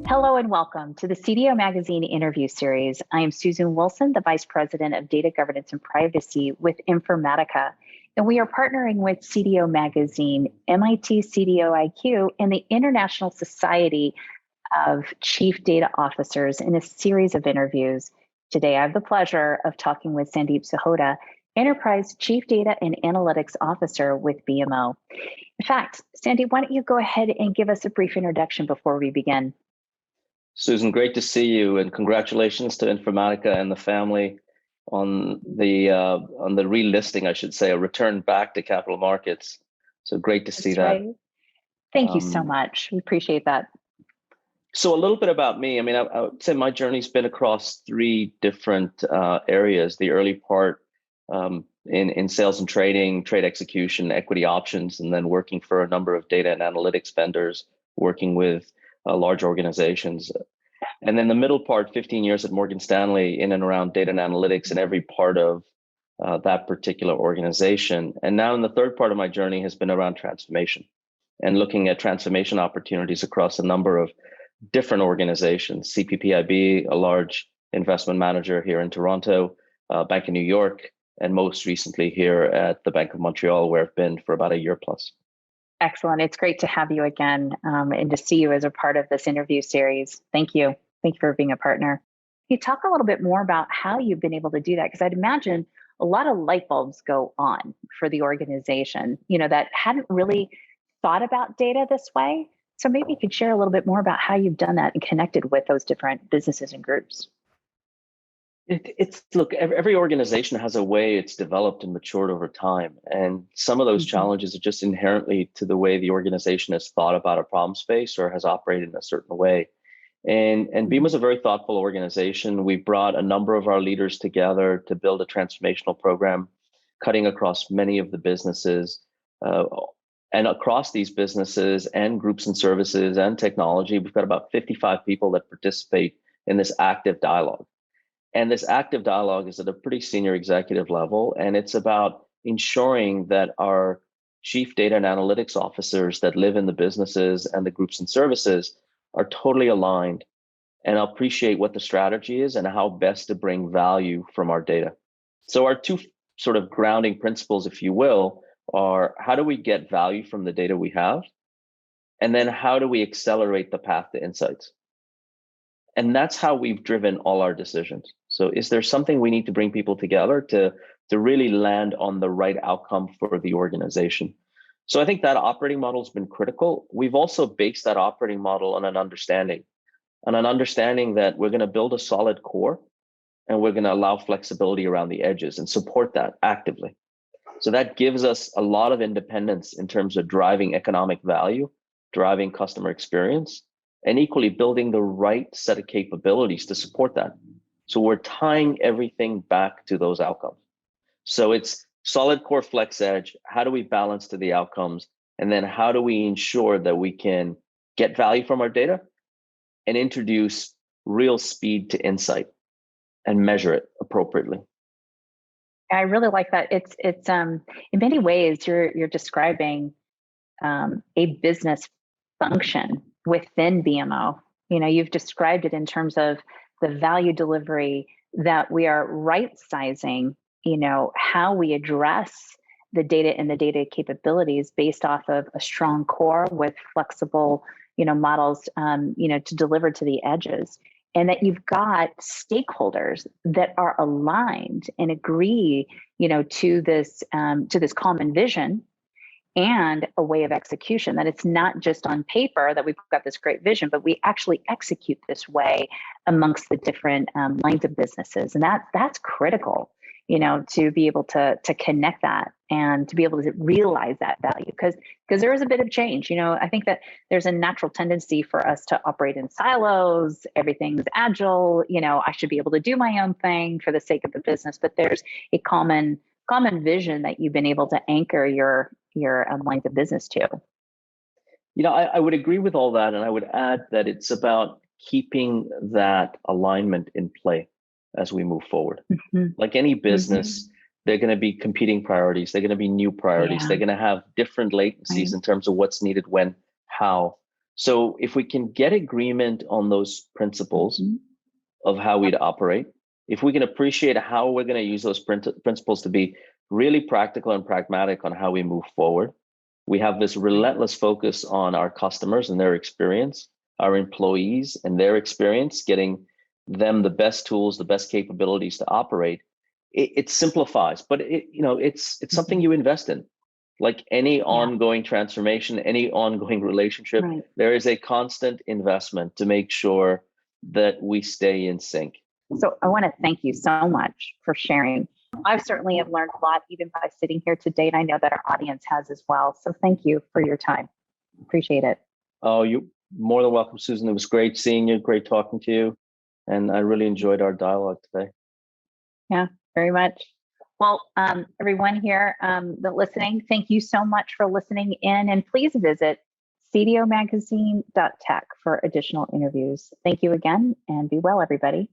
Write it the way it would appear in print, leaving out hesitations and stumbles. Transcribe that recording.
Hello and welcome to the CDAO Magazine interview series. I am Susan Wilson, the Vice President of Data Governance and Privacy with Informatica. And we are partnering with CDAO Magazine, MIT CDAO IQ, and the International Society of Chief Data Officers in a series of interviews. Today, I have the pleasure of talking with Sandip Sahota, Enterprise Chief Data and Analytics Officer with BMO. In fact, Sandip, why don't you go ahead and give us a brief introduction before we begin? Susan, great to see you, and congratulations to Informatica and the family on the relisting, I should say, a return back to capital markets. So great to see that. Right. Thank you so much. We appreciate that. So a little bit about me. I mean, I would say my journey's been across three different areas. The early part in sales and trading, trade execution, equity options, and then working for a number of data and analytics vendors, working with large organizations. And then the middle part, 15 years at Morgan Stanley in and around data and analytics in every part of that particular organization. And now in the third part of my journey has been around transformation and looking at transformation opportunities across a number of different organizations. CPPIB, a large investment manager here in Toronto, Bank of New York, and most recently here at the Bank of Montreal, where I've been for about a year plus. Excellent. It's great to have you again and to see you as a part of this interview series. Thank you. Thank you for being a partner. Can you talk a little bit more about how you've been able to do that? Because I'd imagine a lot of light bulbs go on for the organization, that hadn't really thought about data this way. So maybe you could share a little bit more about how you've done that and connected with those different businesses and groups. Look, every organization has a way it's developed and matured over time. And some of those challenges are just inherently to the way the organization has thought about a problem space or has operated in a certain way. And BMO is a very thoughtful organization. We brought a number of our leaders together to build a transformational program, cutting across many of the businesses. And across these businesses and groups and services and technology, we've got about 55 people that participate in this active dialogue. And this active dialogue is at a pretty senior executive level, and it's about ensuring that our chief data and analytics officers that live in the businesses and the groups and services are totally aligned and appreciate what the strategy is and how best to bring value from our data. So our two sort of grounding principles, if you will, are how do we get value from the data we have? And then how do we accelerate the path to insights? And that's how we've driven all our decisions. So is there something we need to bring people together to really land on the right outcome for the organization? So I think that operating model has been critical. We've also based that operating model on an understanding that we're going to build a solid core and we're going to allow flexibility around the edges and support that actively. So that gives us a lot of independence in terms of driving economic value, driving customer experience, and equally building the right set of capabilities to support that. So we're tying everything back to those outcomes. So it's solid core flex edge. How do we balance to the outcomes? And then how do we ensure that we can get value from our data and introduce real speed to insight and measure it appropriately? I really like that. It's in many ways you're describing a business function within BMO. You've described it in terms of the value delivery that we are right sizing, how we address the data and the data capabilities based off of a strong core with flexible, models, to deliver to the edges. And that you've got stakeholders that are aligned and agree, to this common vision and a way of execution, that it's not just on paper that we've got this great vision, but we actually execute this way amongst the different lines of businesses. And that's critical, to be able to connect that and to be able to realize that value, because there is a bit of change. I think that there's a natural tendency for us to operate in silos. Everything's agile. I should be able to do my own thing for the sake of the business, but there's a common vision that you've been able to anchor your lines of business to. I would agree with all that. And I would add that it's about keeping that alignment in play as we move forward. Like any business, they're going to be competing priorities. They're going to be new priorities. They're going to have different latencies in terms of what's needed, when, how. So if we can get agreement on those principles of how we'd operate, if we can appreciate how we're going to use those principles to be really practical and pragmatic on how we move forward, we have this relentless focus on our customers and their experience, our employees and their experience, getting them the best tools, the best capabilities to operate. It simplifies, but it's something you invest in. Like any ongoing transformation, any ongoing relationship, there is a constant investment to make sure that we stay in sync. So I want to thank you so much for sharing. I certainly have learned a lot even by sitting here today, and I know that our audience has as well. So thank you for your time. Appreciate it. Oh, you're more than welcome, Susan. It was great seeing you, great talking to you, and I really enjoyed our dialogue today. Yeah, very much. Well, everyone here that listening, thank you so much for listening in, and please visit cdomagazine.tech for additional interviews. Thank you again, and be well, everybody.